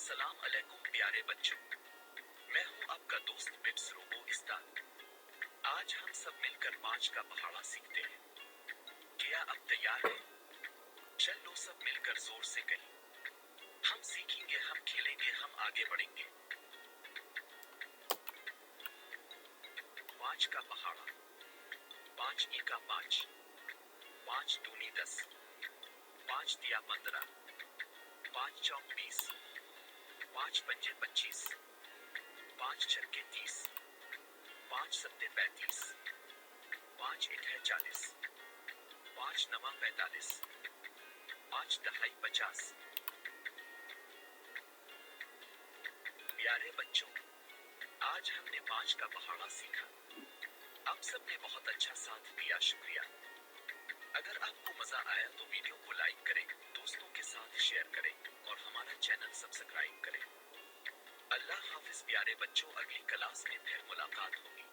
السلام علیکم پیارے بچوں، میں ہوں آپ کا دوست بٹس روبو استاد۔ آج ہم سب مل کر 5 کا پہاڑا سیکھتے ہیں۔ کیا اب تیار ہے؟ چلو سب مل کر زور سے کہیں۔ ہم سیکھیں گے، ہم کھیلیں گے، ہم آگے بڑھیں گے۔ 5 کا پہاڑا۔ 5 ای کا 5، 5 دونی 10، 5 تیا 15، 5 چوک 20، 5 پنجے 25، 5 چھکے 30، 5 ستے 35، 5 اٹھے 40، 5 نواں 45، 5 دہائی 50۔ پیارے بچوں، آج ہم نے 5 کا پہاڑا سیکھا۔ آپ سب نے بہت اچھا ساتھ دیا، شکریہ۔ اگر آپ کو مزہ آیا تو ویڈیو کو لائک کریں، دوستوں کے ساتھ شیئر کریں اور ہمارا چینل سبسکرائب کریں۔ اللہ حافظ پیارے بچوں، اگلی کلاس میں پھر ملاقات ہوگی۔